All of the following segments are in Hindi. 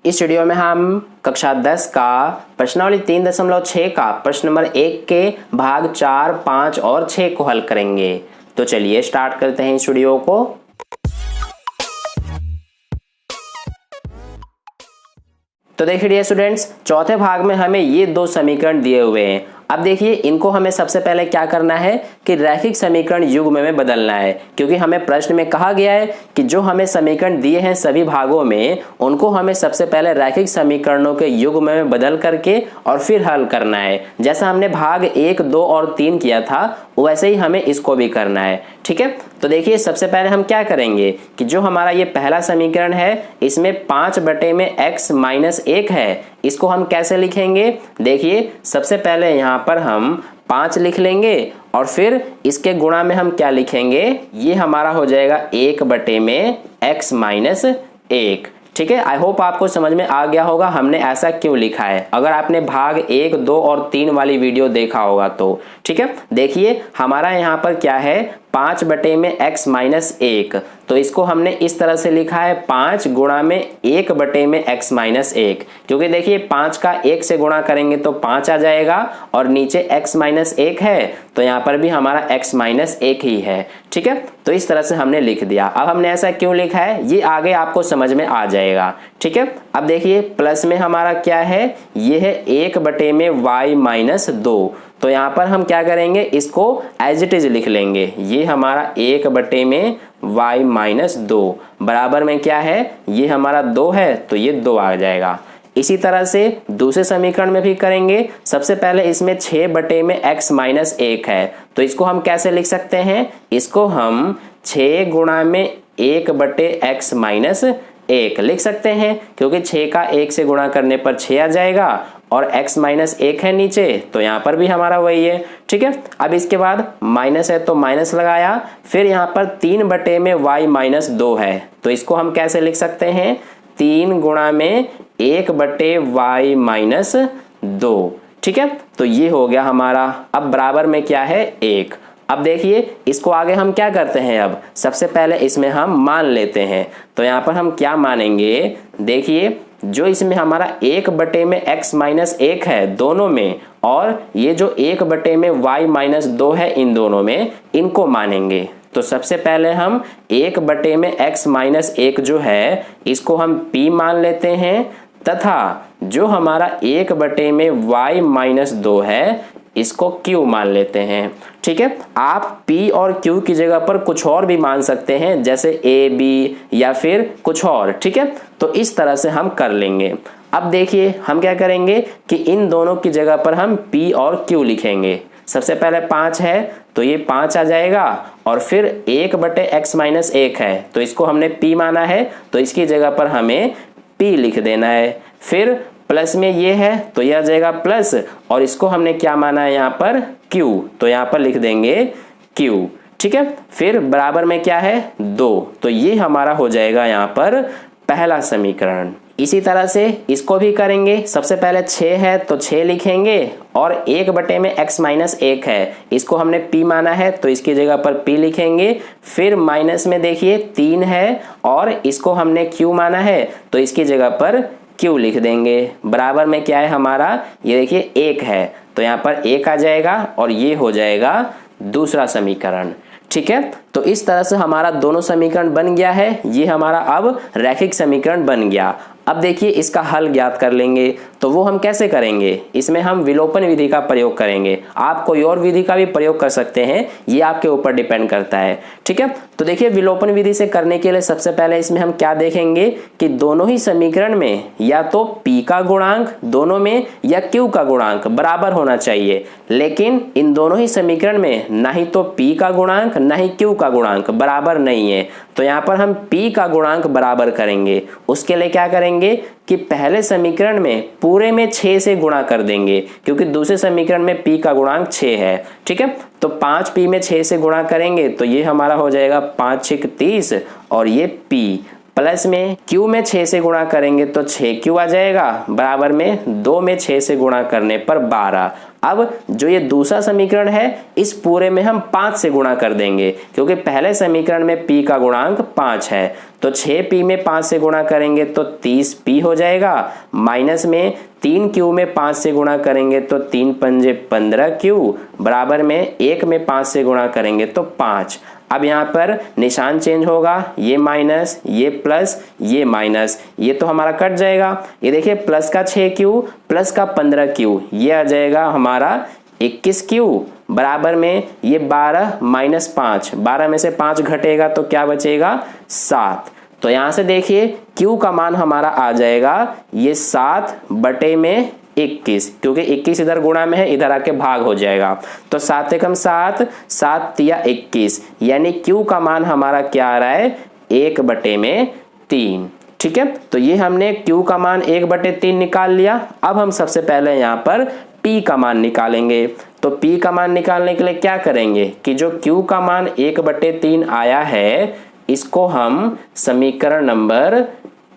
इस वीडियो में हम कक्षा 10 का प्रश्नावली 3.6 का प्रश्न नंबर 1 के भाग 4, 5 और 6 को हल करेंगे। तो चलिए स्टार्ट करते हैं इस वीडियो को। तो देखिए डियर स्टूडेंट्स, चौथे भाग में हमें ये दो समीकरण दिए हुए हैं। अब देखिए इनको हमें सबसे पहले क्या करना है कि रैखिक समीकरण युग्म में बदलना है, क्योंकि हमें प्रश्न में कहा गया है कि जो हमें समीकरण दिए हैं सभी भागों में उनको हमें सबसे पहले रैखिक समीकरणों के युग्म में बदल करके और फिर हल करना है। जैसा हमने भाग 1, 2 और 3 किया था वैसे ही हमें इसको भी करना है। ठीक है, तो देखिए सबसे पहले हम क्या करेंगे कि जो हमारा ये पहला समीकरण है इसमें 5/x-1 है, इसको हम कैसे लिखेंगे। देखिए सबसे पहले यहाँ पर हम 5 लिख लेंगे और फिर इसके गुणा में हम क्या लिखेंगे, ये हमारा हो जाएगा 1/x-1। ठीक है, आई होप आपको समझ में आ गया होगा हमने ऐसा क्यों लिखा है, अगर आपने भाग 1, 2 और 3 वाली वीडियो देखा होगा तो। ठीक है, देखिए हमारा यहाँ पर क्या है 5/x-1, तो इसको हमने इस तरह से लिखा है 5 गुणा में 1/x-1, क्योंकि देखिए 5 का 1 से गुणा करेंगे तो 5 आ जाएगा और नीचे x-1 है तो यहाँ पर भी हमारा x-1 ही है। ठीक है, तो इस तरह से हमने लिख दिया। अब हमने ऐसा क्यों लिखा है ये आगे आपको समझ में आ जाएगा। ठीक है, अब देखिए प्लस में हमारा क्या है, ये है 1/y-2, तो यहाँ पर हम क्या करेंगे इसको एज इट इज लिख लेंगे। ये हमारा 1/y-2 बराबर में क्या है, ये हमारा 2 है तो ये 2 आ जाएगा। इसी तरह से दूसरे समीकरण में भी करेंगे। सबसे पहले इसमें 6/x-1 है, तो इसको हम कैसे लिख सकते हैं, इसको हम 6 गुणा में 1/x-1 लिख सकते हैं, क्योंकि 6 का 1 से गुणा करने पर 6 आ जाएगा और x-1 है नीचे तो यहाँ पर भी हमारा वही है। ठीक है, अब इसके बाद माइनस है तो माइनस लगाया, फिर यहाँ पर 3/y-2 है, तो इसको हम कैसे लिख सकते हैं, 3 गुणा में 1/y-2। ठीक है, तो ये हो गया हमारा। अब बराबर में क्या है 1। अब देखिए इसको आगे हम क्या करते हैं, अब सबसे पहले इसमें हम मान लेते हैं, तो यहाँ पर हम क्या मानेंगे, देखिए जो इसमें हमारा 1/x-1 है दोनों में और ये जो 1/y-2 है इन दोनों में, इनको मानेंगे। तो सबसे पहले हम 1/x-1 जो है इसको हम p मान लेते हैं, तथा जो हमारा 1/y-2 है इसको q मान लेते हैं। ठीक है, आप p और q की जगह पर कुछ और भी मान सकते हैं, जैसे a, b या फिर कुछ और। ठीक है, तो इस तरह से हम कर लेंगे। अब देखिए हम क्या करेंगे कि इन दोनों की जगह पर हम p और q लिखेंगे। सबसे पहले 5 है तो ये 5 आ जाएगा और फिर 1/x-1 है तो इसको हमने p माना है तो इसकी जगह पर हमें p लिख देना है। फिर प्लस में ये है तो यह आ जाएगा प्लस और इसको हमने क्या माना है यहाँ पर q, तो यहाँ पर लिख देंगे q। ठीक है, फिर बराबर में क्या है 2, तो ये हमारा हो जाएगा यहाँ पर पहला समीकरण। इसी तरह से इसको भी करेंगे। सबसे पहले 6 है तो 6 लिखेंगे और 1/x-1 है, इसको हमने p माना है तो इसकी जगह पर p लिखेंगे। फिर माइनस में देखिए 3 है और इसको हमने q माना है तो इसकी जगह पर q लिख देंगे। बराबर में क्या है हमारा, ये देखिए 1 है तो यहाँ पर 1 आ जाएगा और ये हो जाएगा दूसरा समीकरण। ठीक है, तो इस तरह से हमारा दोनों समीकरण बन गया है, ये हमारा अब रैखिक समीकरण बन गया। अब देखिए इसका हल ज्ञात कर लेंगे, तो वो हम कैसे करेंगे, इसमें हम विलोपन विधि का प्रयोग करेंगे। आप कोई और विधि का भी प्रयोग कर सकते हैं, ये आपके ऊपर डिपेंड करता है। ठीक है, तो देखिए विलोपन विधि से करने के लिए सबसे पहले इसमें हम क्या देखेंगे कि दोनों ही समीकरण में या तो p का गुणांक दोनों में या q का गुणांक बराबर होना चाहिए, लेकिन इन दोनों ही समीकरण में ना ही तो p का गुणांक ना ही q का गुणांक बराबर नहीं है, तो यहाँ पर हम p का गुणांक बराबर करेंगे। उसके लिए क्या करेंगे कि पहले समीकरण में पूरे में 6 से गुणा कर देंगे, क्योंकि दूसरे समीकरण में p का गुणांक 6 है। ठीक है, तो 5p में 6 से गुणा करेंगे तो ये हमारा हो जाएगा 5×6 = 30 और ये p प्लस में q में 6 से गुणा करेंगे तो 6q आ जाएगा, बराबर में 2 में 6 से गुणा करने पर 12। अब जो ये दूसरा समीकरण है इस पूरे में हम 5 से गुणा कर देंगे, क्योंकि पहले समीकरण में p का गुणांक 5 है, तो 6p में 5 से गुणा करेंगे तो 30p हो जाएगा, माइनस में 3q में 5 से गुणा करेंगे तो 3 पंजे 15q, बराबर में 1 में 5 से गुणा करेंगे तो 5। अब यहाँ पर निशान चेंज होगा, ये माइनस, ये प्लस, ये माइनस, ये तो हमारा कट जाएगा। ये देखिए प्लस का 6q प्लस का 15q, ये आ जाएगा हमारा 21q, बराबर में ये 12 माइनस 5, 12 में से 5 घटेगा तो क्या बचेगा 7। तो यहाँ से देखिए q का मान हमारा आ जाएगा ये 7 बटे में 21, क्योंकि 21 इधर गुणा में है, इधर आके भाग हो जाएगा। तो 7 एकम 7, 7 तिया 21, यानी q का मान हमारा क्या आ रहा है 1 बटे में 3। ठीक है, तो ये हमने q का मान 1 बटे 3 निकाल लिया। अब हम सबसे पहले यहाँ पर p का मान निकालेंगे। तो p का मान निकालने के लिए क्या करेंगे कि जो q का मान 1 बटे 3 आया है, इसको हम समीकरण नंबर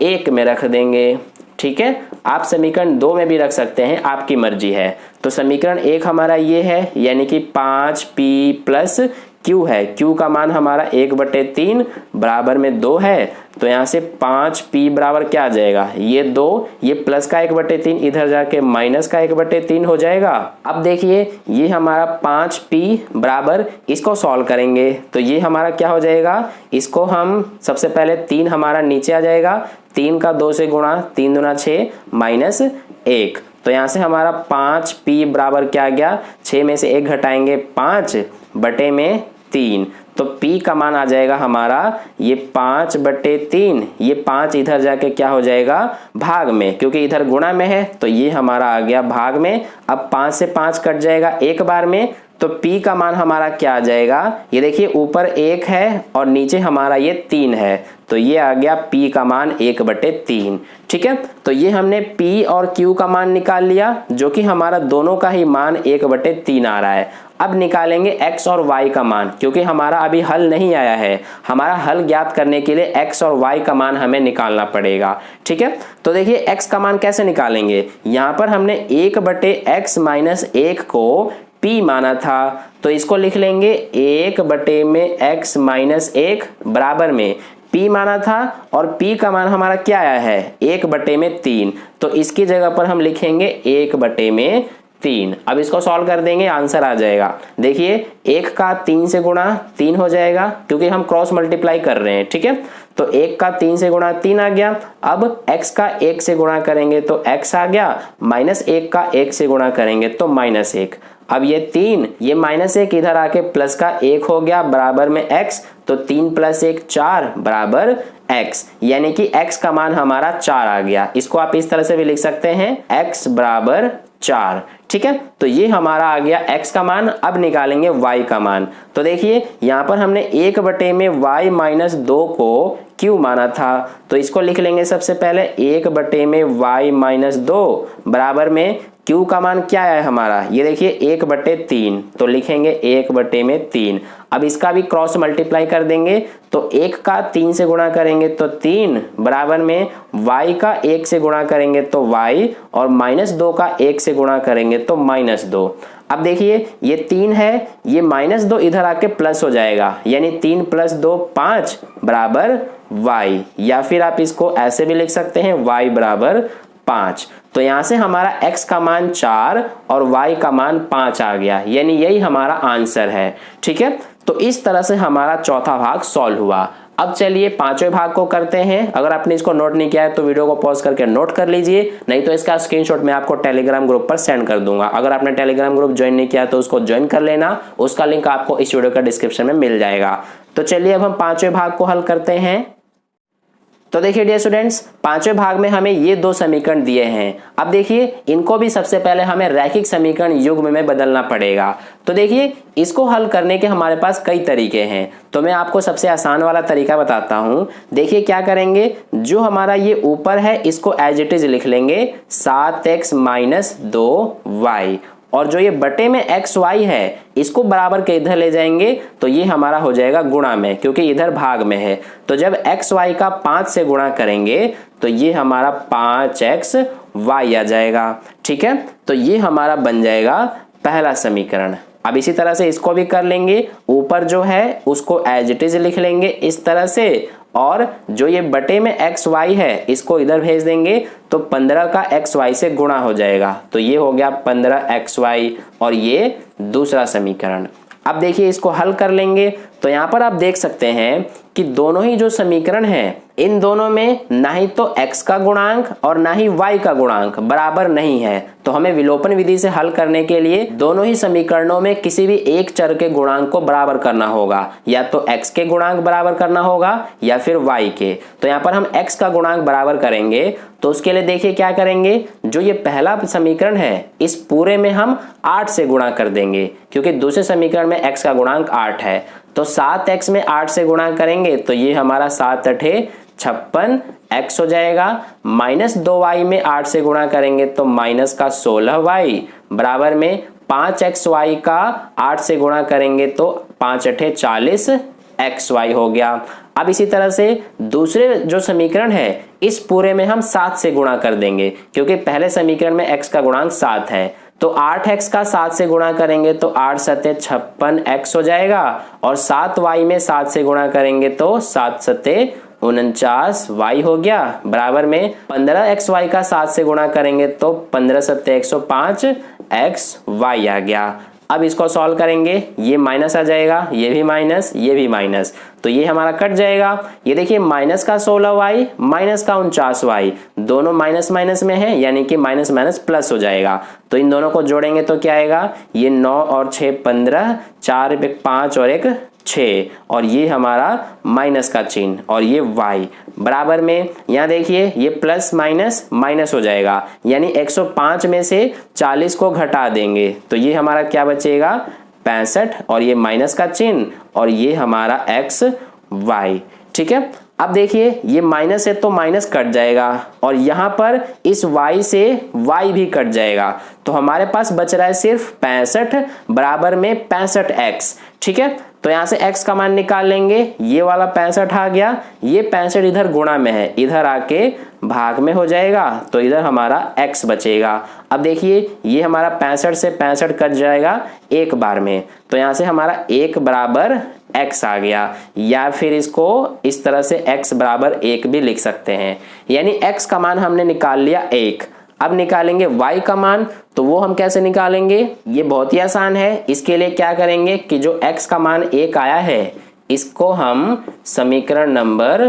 1 में रख देंगे। ठीक है, आप समीकरण 2 में भी रख सकते हैं, आपकी मर्जी है। तो समीकरण 1 हमारा ये है, यानी कि 5p प्लस q है। q का मान हमारा 1 बटे 3 बराबर में 2 है। तो यहाँ से 5p बराबर क्या आ जाएगा, ये 2, ये प्लस का 1 बटे 3 इधर जाके माइनस का 1 बटे 3 हो जाएगा। अब देखिए ये हमारा 5p बराबर, इसको सॉल्व करेंगे तो ये हमारा क्या हो जाएगा, इसको हम सबसे पहले 3 हमारा नीचे आ जाएगा, 3 का 2 से गुणा, 3 दूना 6 माइनस 1। तो यहाँ से हमारा 5p बराबर क्या आ गया, 6 में से 1 घटाएंगे 5 बटे में 3, तो p का मान आ जाएगा हमारा ये 5 बटे 3, ये 5 इधर जाके क्या हो जाएगा भाग में, क्योंकि इधर गुणा में है तो ये हमारा आ गया भाग में। अब 5 से 5 कट जाएगा एक बार में, तो p का मान हमारा क्या आ जाएगा, ये देखिए ऊपर 1 है और नीचे हमारा ये 3 है, तो ये आ गया p का मान 1 बटे 3। ठीक है, तो ये हमने p और q का मान निकाल लिया, जो कि हमारा दोनों का ही मान 1 बटे 3 आ रहा है। अब निकालेंगे x और y का मान, क्योंकि हमारा अभी हल नहीं आया है। हमारा हल ज्ञात करने के लिए x और y का मान हमें निकालना पड़ेगा। ठीक है, तो देखिए x का मान कैसे निकालेंगे, यहाँ पर हमने 1 बटे x माइनस 1 को p माना था, तो इसको लिख लेंगे 1 बटे में x माइनस 1 बराबर में p माना था, और p का मान हमारा क्या आया है 1 बटे में 3, तो इसकी जगह पर हम लिखेंगे 1 बटे में 3। अब इसको सॉल्व कर देंगे, आंसर आ जाएगा। देखिए 1 का 3 से गुणा 3 हो जाएगा, क्योंकि हम क्रॉस मल्टीप्लाई कर रहे हैं। ठीक है, तो 1 का 3 से गुणा 3 आ गया। अब x का 1 से गुणा करेंगे तो x आ गया, माइनस 1 का 1 से गुणा करेंगे तो माइनस 1। अब ये 3, ये माइनस 1 इधर आके प्लस का 1 हो गया बराबर में x, तो 3 प्लस 1 4 बराबर x, यानी कि x का मान हमारा 4 आ गया। इसको आप इस तरह से भी लिख सकते हैं x बराबर 4। ठीक है, तो ये हमारा आ गया x का मान। अब निकालेंगे y का मान। तो देखिए यहाँ पर हमने 1 बटे में y माइनस 2 को q माना था, तो इसको लिख लेंगे सबसे पहले 1 बटे में y माइनस 2 बराबर में q का मान क्या है हमारा, ये देखिए 1 बटे 3, तो लिखेंगे 1 बटे में 3। अब इसका भी क्रॉस मल्टीप्लाई कर देंगे, तो 1 का 3 से गुणा करेंगे तो 3 बराबर में y का 1 से गुणा करेंगे तो y, और माइनस 2 का 1 से गुणा करेंगे तो माइनस 2। अब देखिए ये 3 है, ये माइनस 2 इधर आके प्लस हो जाएगा, यानी 3 प्लस 2 5 बराबर y, या फिर आप इसको ऐसे भी लिख सकते हैं y बराबर 5। तो यहाँ से हमारा x का मान 4 और y का मान 5 आ गया, यानी यही हमारा आंसर है। ठीक है, तो इस तरह से हमारा चौथा भाग सॉल्व हुआ। अब चलिए पांचवें भाग को करते हैं। अगर आपने इसको नोट नहीं किया है तो वीडियो को पॉज करके नोट कर लीजिए, नहीं तो इसका स्क्रीनशॉट मैं आपको टेलीग्राम ग्रुप पर सेंड कर दूंगा। अगर आपने टेलीग्राम ग्रुप ज्वाइन नहीं किया तो उसको ज्वाइन कर लेना, उसका लिंक आपको इस वीडियो का डिस्क्रिप्शन में मिल जाएगा। तो चलिए अब हम पांचवें भाग को हल करते हैं। तो देखिए डियर स्टूडेंट्स, पांचवें भाग में हमें ये 2 समीकरण दिए हैं। अब देखिए इनको भी सबसे पहले हमें रैखिक समीकरण युग्म में बदलना पड़ेगा। तो देखिए इसको हल करने के हमारे पास कई तरीके हैं, तो मैं आपको सबसे आसान वाला तरीका बताता हूं। देखिए क्या करेंगे, जो हमारा ये ऊपर है इसको एज इट इज लिख लेंगे 7x माइनस 2y, और जो ये बटे में एक्स वाई है इसको बराबर के इधर ले जाएंगे तो ये हमारा हो जाएगा गुणा में, क्योंकि इधर भाग में है। तो जब एक्स वाई का 5 से गुणा करेंगे तो ये हमारा 5x वाई आ जाएगा। ठीक है, तो ये हमारा बन जाएगा पहला समीकरण। अब इसी तरह से इसको भी कर लेंगे, ऊपर जो है उसको एज इट इज लिख लेंगे इस तरह से, और जो ये बटे में एक्स वाई है इसको इधर भेज देंगे तो 15 का एक्स वाई से गुणा हो जाएगा। तो ये हो गया 15 एक्स वाई और ये दूसरा समीकरण। अब देखिए इसको हल कर लेंगे तो यहाँ पर आप देख सकते हैं कि दोनों ही जो समीकरण हैं इन दोनों में ना ही तो x का गुणांक और ना ही y का गुणांक बराबर नहीं है। तो हमें विलोपन विधि से हल करने के लिए दोनों ही समीकरणों में किसी भी एक चर के गुणांक को बराबर करना होगा, या तो x के गुणांक बराबर करना होगा या फिर y के। तो यहाँ पर हम x का गुणांक बराबर करेंगे तो उसके लिए देखिए क्या करेंगे, जो ये पहला समीकरण है इस पूरे में हम 8 से गुणा कर देंगे क्योंकि दूसरे समीकरण में x का गुणांक 8 है। तो 7x में 8 से गुणा करेंगे तो ये हमारा 7 8 56 x हो जाएगा। माइनस 2y में 8 से गुणा करेंगे तो माइनस का 16y बराबर में 5xy का 8 से गुणा करेंगे तो 5 8 40 xy हो गया। अब इसी तरह से दूसरे जो समीकरण है इस पूरे में हम 7 से गुणा कर देंगे क्योंकि पहले समीकरण में x का गुणांक 7 है। तो 8x का 7 से गुणा करेंगे तो 8 7 56 x हो जाएगा और 7y में 7 से गुणा करेंगे तो 7 7 49 y हो गया बराबर में 15xy का 7 से गुणा करेंगे तो 15 7 105 xy आ गया। अब इसको सॉल्व करेंगे, ये माइनस आ जाएगा, ये भी माइनस, ये भी माइनस, तो ये हमारा कट जाएगा। ये देखिए माइनस का 16y माइनस का 49y दोनों माइनस माइनस में है यानी कि माइनस माइनस प्लस हो जाएगा। तो इन दोनों को जोड़ेंगे तो क्या आएगा, ये 9 और 6 15, 4 1 5 और 1 6 और ये हमारा माइनस का चिन्ह और ये y बराबर में यहाँ देखिए ये प्लस माइनस माइनस हो जाएगा यानी 105 में से 40 को घटा देंगे तो ये हमारा क्या बचेगा 65 और ये माइनस का चिन्ह और ये हमारा x y। ठीक है, अब देखिए ये माइनस है तो माइनस कट जाएगा और यहाँ पर इस y से y भी कट जाएगा तो हमारे पास बच रहा है सिर्फ 65 बराबर में 65x। ठीक है, तो यहाँ से x का मान निकाल लेंगे, ये वाला 65 आ गया, ये 65 इधर गुणा में है इधर आके भाग में हो जाएगा तो इधर हमारा x बचेगा। अब देखिए ये हमारा 65 से 65 कट जाएगा एक बार में तो यहाँ से हमारा 1 बराबर x आ गया, या फिर इसको इस तरह से x बराबर 1 भी लिख सकते हैं। यानी x का मान हमने निकाल लिया 1। अब निकालेंगे y का मान, तो वो हम कैसे निकालेंगे, ये बहुत ही आसान है। इसके लिए क्या करेंगे कि जो x का मान 1 आया है इसको हम समीकरण नंबर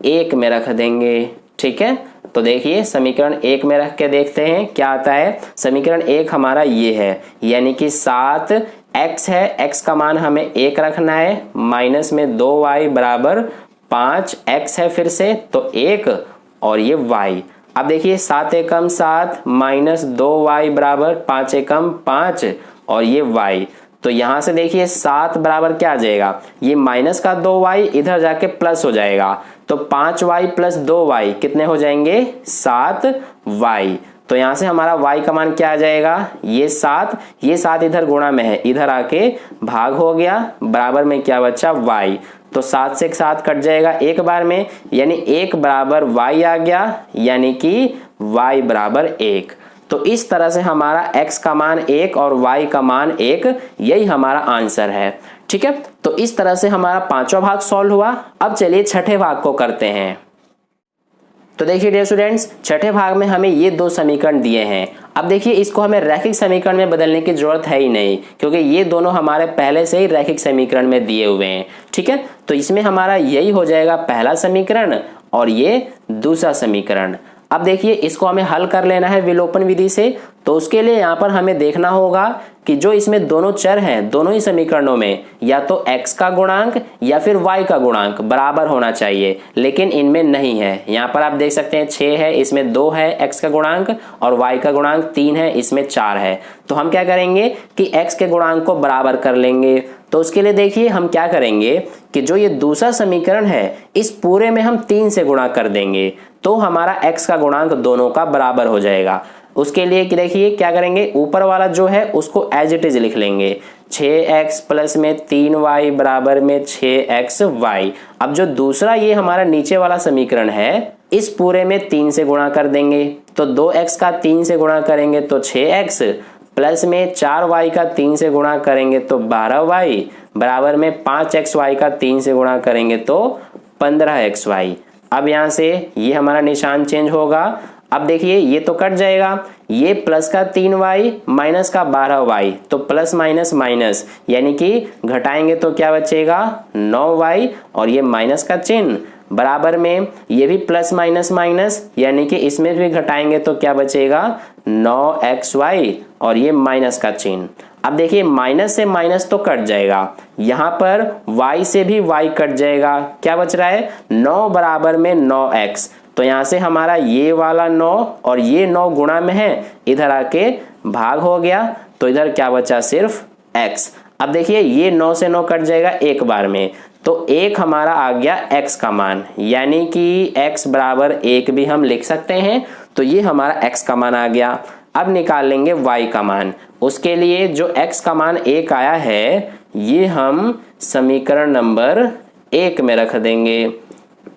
1 में रख देंगे। ठीक है, तो देखिए समीकरण 1 में रख के देखते हैं क्या आता है। समीकरण 1 हमारा ये है यानी कि 7x है, x का मान हमें 1 रखना है, माइनस में 2y बराबर 5x है फिर से तो 1 और ये y। अब देखिए 7 एकम 7 माइनस 2y बराबर 5 एकम 5 और ये y। तो यहां से देखिए 7 बराबर क्या आ जाएगा, ये माइनस का 2y इधर जाके प्लस हो जाएगा तो 5y प्लस 2y कितने हो जाएंगे 7y। तो यहां से हमारा y का मान क्या आ जाएगा, ये 7 इधर गुणा में है इधर आके भाग हो गया बराबर में क्या बचा y। तो 7 से 7 कट जाएगा एक बार में यानी 1 बराबर y आ गया यानी कि y बराबर 1। तो इस तरह से हमारा x का मान 1 और y का मान 1 यही हमारा आंसर है। ठीक है, तो इस तरह से हमारा पांचवा भाग सॉल्व हुआ। अब चलिए छठे भाग को करते हैं। तो देखिए डियर स्टूडेंट्स, छठे भाग में हमें ये दो समीकरण दिए हैं। अब देखिए इसको हमें रैखिक समीकरण में बदलने की जरूरत है ही नहीं क्योंकि ये दोनों हमारे पहले से ही रैखिक समीकरण में दिए हुए हैं। ठीक है, तो इसमें हमारा यही हो जाएगा पहला समीकरण और ये दूसरा समीकरण। अब देखिए इसको हमें हल कर लेना है विलोपन विधि से, तो उसके लिए यहाँ पर हमें देखना होगा कि जो इसमें दोनों चर हैं दोनों ही समीकरणों में या तो x का गुणांक या फिर y का गुणांक बराबर होना चाहिए, लेकिन इनमें नहीं है। यहाँ पर आप देख सकते हैं 6 है, इसमें 2 है x का गुणांक और y का गुणांक 3 है, इसमें 4 है। तो हम क्या करेंगे कि x के गुणांक को बराबर कर लेंगे। तो उसके लिए देखिए हम क्या करेंगे कि जो ये दूसरा समीकरण है इस पूरे में हम 3 से गुणा कर देंगे तो हमारा x का गुणांक दोनों का बराबर हो जाएगा। उसके लिए कि देखिए क्या करेंगे, ऊपर वाला जो है उसको एज इट इज लिख लेंगे, 6x प्लस में 3y बराबर में 6xy। अब जो दूसरा ये हमारा नीचे वाला समीकरण है इस पूरे में 3 से गुणा कर देंगे तो 2x का 3 से गुणा करेंगे तो 6x प्लस में 4y का 3 से गुणा करेंगे तो 12y बराबर में 5xy का 3 से गुणा करेंगे तो 15xy। अब यहाँ से ये हमारा निशान चेंज होगा। अब देखिए ये तो कट जाएगा, ये प्लस का 3y माइनस का 12y, तो प्लस माइनस माइनस यानी कि घटाएंगे तो क्या बचेगा 9y, और ये माइनस का चिन्ह बराबर में ये भी प्लस माइनस माइनस यानी कि इसमें भी घटाएंगे तो क्या बचेगा 9xy, और ये माइनस का चिन्ह। अब देखिए माइनस से माइनस तो कट जाएगा, यहाँ पर y से भी y कट जाएगा, क्या बच रहा है 9 बराबर में 9x, तो यहाँ से हमारा ये वाला 9 और ये 9 गुणा में है, इधर आके भाग हो गया, तो इधर क्या बचा सिर्फ x। अब देखिए ये 9 से 9 कट जाएगा एक बार में, तो एक हमारा आ गया x का मान, यानी कि x बराबर 1 भी हम लिख सकते हैं, तो ये हमारा x का मान आ गया। अब निकाल लेंगे y का मान, उसके लिए जो x का मान 1 आया है ये हम समीकरण नंबर 1 में रख देंगे,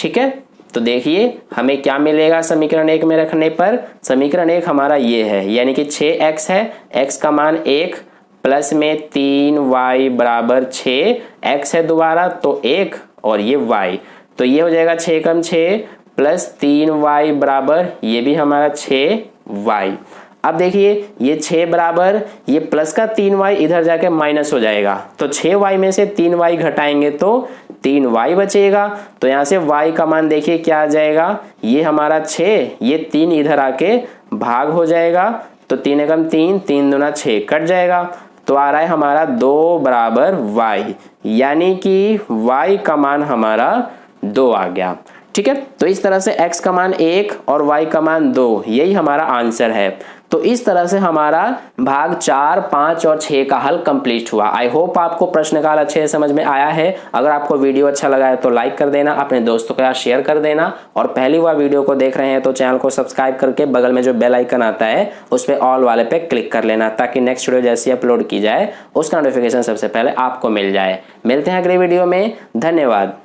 ठीक है। तो देखिए हमें क्या मिलेगा समीकरण 1 में रखने पर, समीकरण 1 हमारा ये है, यानी कि 6x है, x का मान 1 प्लस में 3y बराबर 6, x है दोबारा तो 1 और ये y, तो ये हो जाएगा 6 कम 6 प्लस 3y बराबर ये भी हमारा 6y। अब देखिए ये 6 बराबर ये प्लस का 3y इधर जाके माइनस हो जाएगा, तो 6y में से 3y घटाएंगे तो 3y बचेगा, तो यहाँ से y का मान देखिए क्या आ जाएगा, ये हमारा 6, ये 3 इधर आके भाग हो जाएगा, तो 3 एकम 3, 3 दूना 6 कट जाएगा, तो आ रहा है हमारा 2 बराबर y, यानी कि y का मान हमारा 2 आ गया, ठीक है। तो इस तरह से x का मान 1 और y का मान 2, यही हमारा आंसर है। तो इस तरह से हमारा भाग 4, 5 और 6 का हल कंप्लीट हुआ। आई होप आपको प्रश्न काल अच्छे से समझ में आया है। अगर आपको वीडियो अच्छा लगा है तो लाइक कर देना, अपने दोस्तों के साथ शेयर कर देना, और पहली बार वीडियो को देख रहे हैं तो चैनल को सब्सक्राइब करके बगल में जो बेल आइकन आता है उस पर ऑल वाले पे क्लिक कर लेना, ताकि नेक्स्ट वीडियो जैसी अपलोड की जाए उसका नोटिफिकेशन सबसे पहले आपको मिल जाए। मिलते हैं अगले वीडियो में, धन्यवाद।